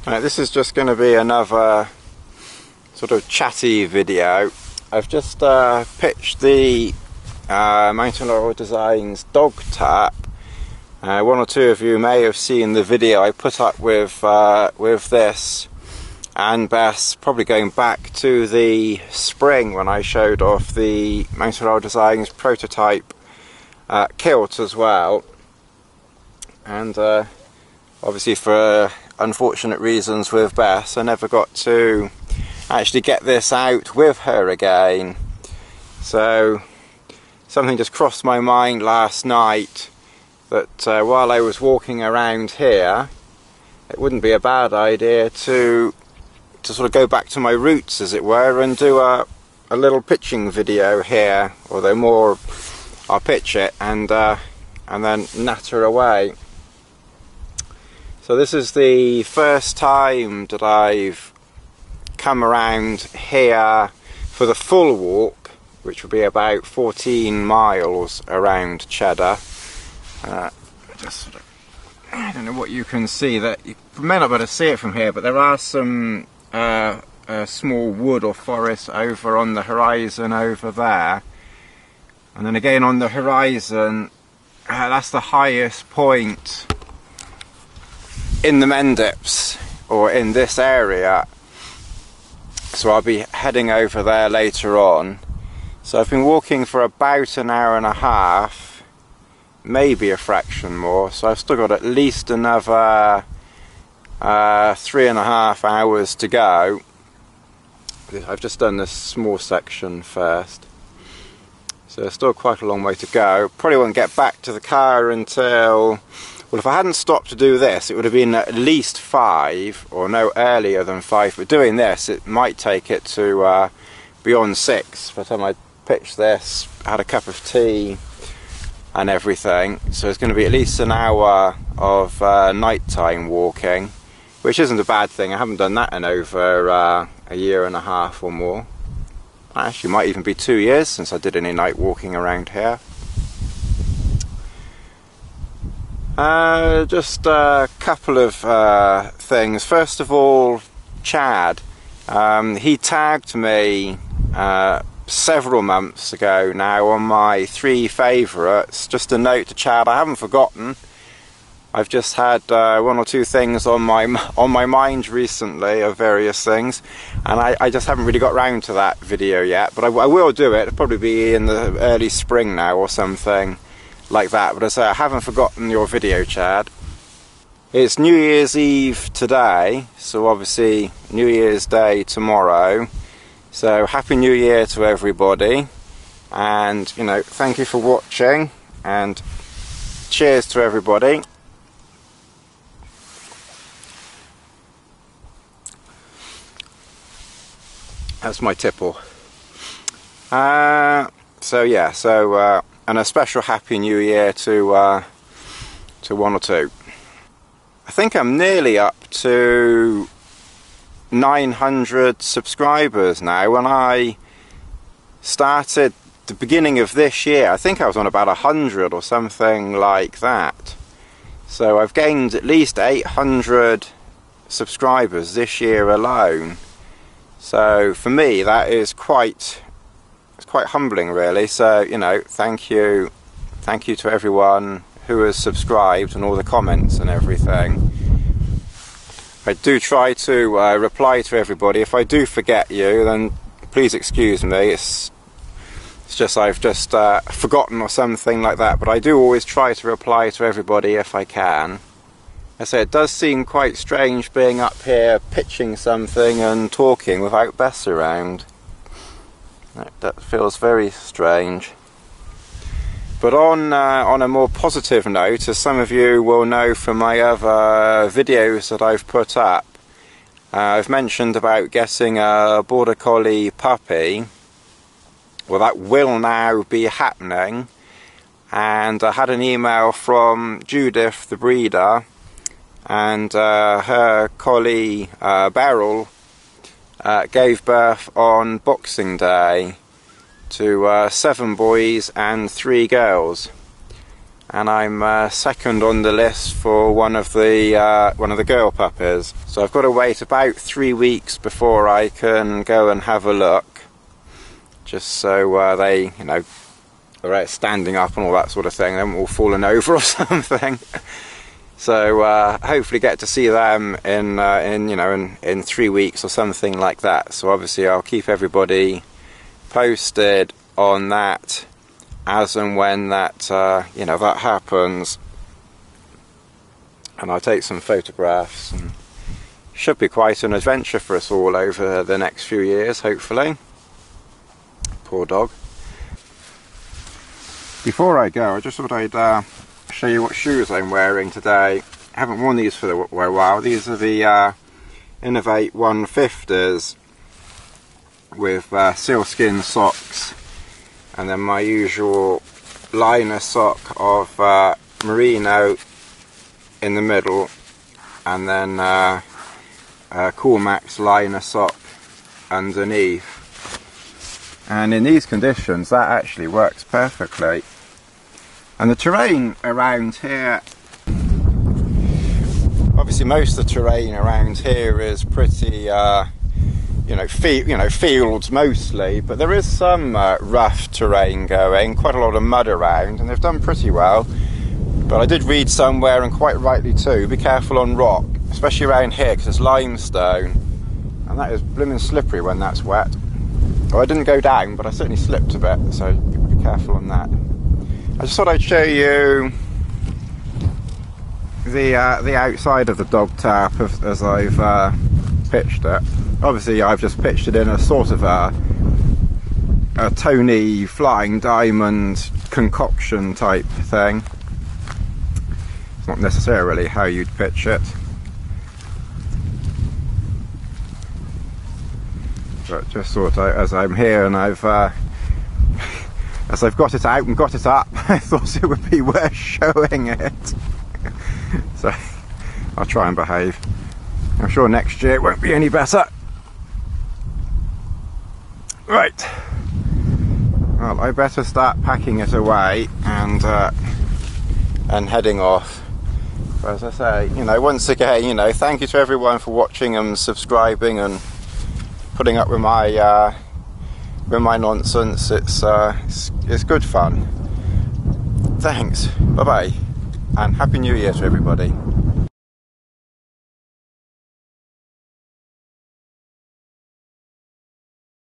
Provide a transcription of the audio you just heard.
Right, this is just going to be another sort of chatty video. I've just pitched the Mountain Laurel Designs Dog Tarp. One or two of you may have seen the video I put up with this and Bess, probably going back to the spring when I showed off the Mountain Laurel Designs prototype kilt as well. And obviously for unfortunate reasons with Bess, I never got to actually get this out with her again. So something just crossed my mind last night that while I was walking around here, it wouldn't be a bad idea to sort of go back to my roots, as it were, and do a little pitching video here. Although more, I'll pitch it and then natter away. So this is the first time that I've come around here for the full walk, which will be about 14 miles around Cheddar. Just sort of, I don't know what you can see. That you may not be able to see it from here, but there are some small wood or forest over on the horizon over there, and then again on the horizon, that's the highest point in the Mendips, or in this area. So I'll be heading over there later on. So I've been walking for about an hour and a half, maybe a fraction more, so I've still got at least another 3.5 hours to go. I've just done this small section first, so there's still quite a long way to go. Probably won't get back to the car until, well, if I hadn't stopped to do this, it would have been at least 5, or no earlier than 5, but doing this, it might take it to beyond 6 by the time I pitched this, had a cup of tea and everything. So it's going to be at least an hour of nighttime walking, which isn't a bad thing. I haven't done that in over a year and a half or more. Actually, might even be 2 years since I did any night walking around here. Just a couple of things. First of all, Chad. He tagged me several months ago now on my 3 favourites. Just a note to Chad, I haven't forgotten. I've just had 1 or 2 things on my mind recently of various things, and I just haven't really got round to that video yet, but I will do it. It'll probably be in the early spring now or something like that. But as I say, I haven't forgotten your video, Chad. It's New Year's Eve today, so obviously New Year's Day tomorrow. So Happy New Year to everybody, and you know, thank you for watching, and cheers to everybody. That's my tipple. So yeah, and a special Happy New Year to 1 or 2. I think I'm nearly up to 900 subscribers now. When I started the beginning of this year, I think I was on about 100 or something like that. So I've gained at least 800 subscribers this year alone. So for me, that is quite humbling, really. So, you know, thank you to everyone who has subscribed and all the comments and everything. I do try to reply to everybody. If I do forget you, then please excuse me. It's just I've just forgotten or something like that, but I do always try to reply to everybody if I can. I say, it does seem quite strange being up here pitching something and talking without Bess around. That feels very strange. But on a more positive note, as some of you will know from my other videos that I've put up, I've mentioned about getting a Border Collie puppy. Well, that will now be happening, and I had an email from Judith, the breeder, and her collie Beryl gave birth on Boxing Day to 7 boys and 3 girls. and I'm second on the list for one of the girl puppies. So I've got to wait about 3 weeks before I can go and have a look, just so they, you know, they're standing up and all that sort of thing. They haven't all fallen over or something. So hopefully get to see them in 3 weeks or something like that. So obviously I'll keep everybody posted on that as and when that that happens, and I'll take some photographs, and should be quite an adventure for us all over the next few years, hopefully. Poor dog. Before I go, I just thought I'd show you what shoes I'm wearing today. I haven't worn these for a while. These are the Innovate 150s with sealskin socks, and then my usual liner sock of merino in the middle, and then a Cool Max liner sock underneath. And in these conditions that actually works perfectly. And the terrain around here, obviously most of the terrain around here is pretty fields mostly, but there is some rough terrain going, quite a lot of mud around, and they've done pretty well. But I did read somewhere, and quite rightly too, be careful on rock, especially around here because it's limestone, and that is blooming slippery when that's wet. Well, I didn't go down, but I certainly slipped a bit, so be careful on that. I just thought I'd show you the outside of the dog tarp as I've pitched it. Obviously I've just pitched it in a sort of a Tony Flying Diamond concoction type thing. It's not necessarily how you'd pitch it, but just thought as I'm here and as I've got it out and got it up, I thought it would be worth showing it. So I'll try and behave. I'm sure next year it won't be any better. Right, well, I better start packing it away and heading off. But as I say, once again, thank you to everyone for watching and subscribing and putting up with my nonsense. It's good fun. Thanks. Bye bye, and Happy New Year to everybody.